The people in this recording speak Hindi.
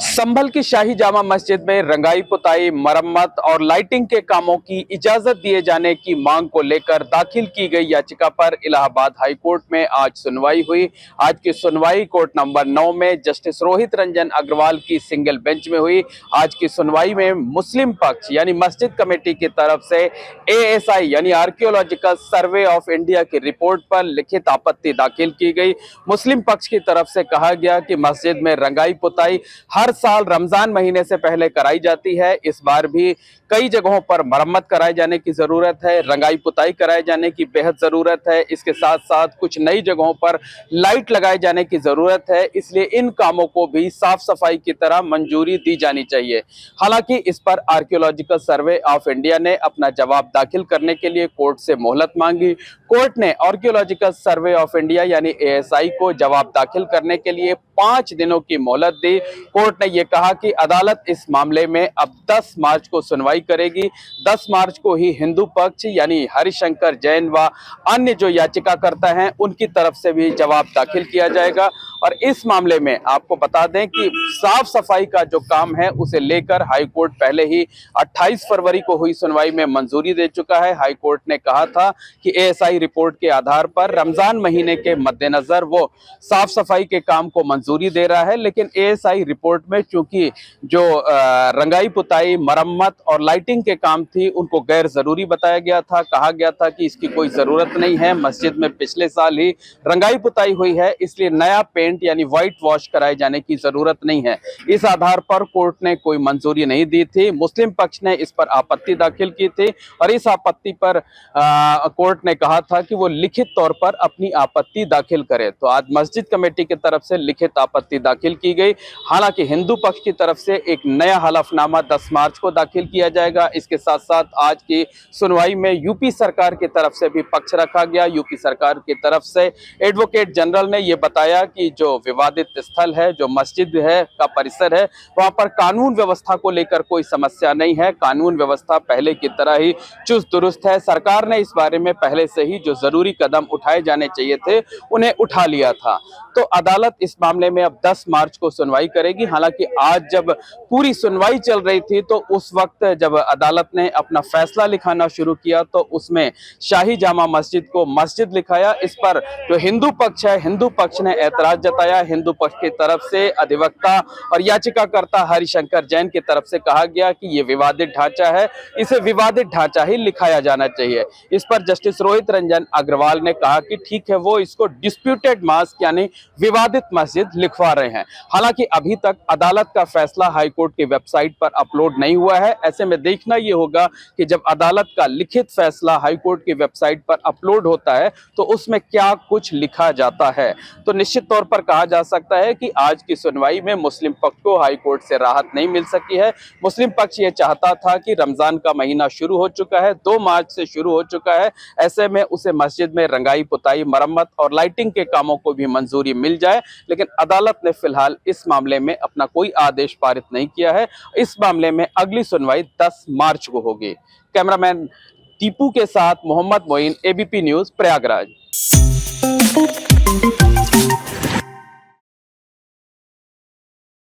संभल की शाही जामा मस्जिद में रंगाई पुताई मरम्मत और लाइटिंग के कामों की इजाजत दिए जाने की मांग को लेकर दाखिल की गई याचिका पर इलाहाबाद हाई कोर्ट में आज सुनवाई हुई। आज की सुनवाई कोर्ट नंबर 9 में जस्टिस रोहित रंजन अग्रवाल की सिंगल बेंच में हुई। आज की सुनवाई में मुस्लिम पक्ष यानी मस्जिद कमेटी की तरफ से एएसआई यानी आर्कियोलॉजिकल सर्वे ऑफ इंडिया की रिपोर्ट पर लिखित आपत्ति दाखिल की गई। मुस्लिम पक्ष की तरफ से कहा गया कि मस्जिद में रंगाई पुताई हर साल रमजान महीने से पहले कराई जाती है। इस बार भी कई जगहों पर मरम्मत कराए जाने की जरूरत है, रंगाई पुताई कराए जाने की बेहद जरूरत है। इसके साथ साथ कुछ नई जगहों पर लाइट लगाए जाने की जरूरत है, इसलिए इन कामों को भी साफ सफाई की तरह मंजूरी दी जानी चाहिए। हालांकि इस पर आर्कियोलॉजिकल सर्वे ऑफ इंडिया ने अपना जवाब दाखिल करने के लिए कोर्ट से मोहलत मांगी। कोर्ट ने आर्कियोलॉजिकल सर्वे ऑफ इंडिया यानी एएसआई को जवाब दाखिल करने के लिए 5 दिनों की मोहलत दी। कोर्ट ने यह कहा कि अदालत इस मामले में अब 10 मार्च को सुनवाई करेगी। 10 मार्च को ही हिंदू पक्ष यानी हरिशंकर जैन व अन्य जो याचिकाकर्ता हैं उनकी तरफ से भी जवाब दाखिल किया जाएगा। और इस मामले में आपको बता दें कि साफ सफाई का जो काम है उसे लेकर हाई कोर्ट पहले ही 28 फरवरी को हुई सुनवाई में मंजूरी दे चुका है। हाई कोर्ट ने कहा था कि एएसआई रिपोर्ट के आधार पर रमजान महीने के मद्देनजर वो साफ सफाई के काम को मंजूरी दे रहा है, लेकिन एएसआई रिपोर्ट में चूंकि जो रंगाई पुताई मरम्मत और लाइटिंग के काम थी उनको गैर जरूरी बताया गया था। कहा गया था कि इसकी कोई जरूरत नहीं है, मस्जिद में पिछले साल ही रंगाई पुताई हुई है, इसलिए नया पेंट यानी व्हाइट वॉश कराए जाने की जरूरत नहीं है। इस आधार पर कोर्ट ने कोई मंजूरी नहीं दी थी। मुस्लिम पक्ष ने इस पर आपत्ति दाखिल की थी और इस आपत्ति पर कोर्ट ने कहा था कि वो लिखित तौर पर अपनी आपत्ति दाखिल करे। तो आज मस्जिद कमेटी की तरफ से लिखित आपत्ति दाखिल की गई। हालांकि हिंदू पक्ष की तरफ से एक नया हलफनामा 10 मार्च को दाखिल किया जाएगा। इसके साथ साथ आज की सुनवाई में यूपी सरकार की तरफ से भी पक्ष रखा गया। यूपी सरकार की तरफ से एडवोकेट जनरल ने यह बताया कि जो विवादित स्थल है, जो मस्जिद है का परिसर है, वहां पर कानून व्यवस्था को लेकर कोई समस्या नहीं है। कानून व्यवस्था पहले की तरह ही चुस्त दुरुस्त है। सरकार ने इस बारे में पहले से ही जो जरूरी कदम उठाए जाने चाहिए थे उन्हें उठा लिया था। तो अदालत इस मामले में अब 10 मार्च को सुनवाई करेगी। हालांकि आज जब पूरी सुनवाई चल रही थी तो उस वक्त जब अदालत ने अपना फैसला लिखाना शुरू किया तो उसमें शाही जामा मस्जिद को मस्जिद लिखाया। इस पर जो हिंदू पक्ष है, हिंदू पक्ष ने ऐतराज जताया। हिंदू पक्ष की तरफ से अधिवक्ता और याचिकाकर्ता हरिशंकर जैन की तरफ से कहा गया कि यह विवादित ढांचा है, इसे विवादित ढांचा ही लिखाया जाना चाहिए। इस पर जस्टिस रोहित रंजन अग्रवाल ने कहा कि ठीक है, वो इसको डिस्प्यूटेड मॉस्क यानी विवादित मस्जिद लिखवा रहे हैं। हालांकि अभी तक अदालत का फैसला हाईकोर्ट की वेबसाइट पर अपलोड नहीं हुआ है। ऐसे में देखना यह होगा कि जब अदालत का लिखित फैसला हाईकोर्ट की वेबसाइट पर अपलोड होता है तो उसमें क्या कुछ लिखा जाता है। तो निश्चित तौर पर कहा जा सकता है कि आज की सुनवाई में मुस्लिम पक्ष को हाईकोर्ट से राहत नहीं मिल सकी है। मुस्लिम पक्ष ये चाहता था कि रमजान का महीना शुरू हो चुका है, 2 मार्च से शुरू हो चुका है, ऐसे में उसे मस्जिद में रंगाई पुताई मरम्मत और लाइटिंग के कामों को भी मंजूरी मिल जाए, लेकिन अदालत ने फिलहाल इस मामले में अपना कोई आदेश पारित नहीं किया है। इस मामले में अगली सुनवाई 10 मार्च को होगी। कैमरामैन टीपू के साथ मोहम्मद मोइन, एबीपी न्यूज, प्रयागराज।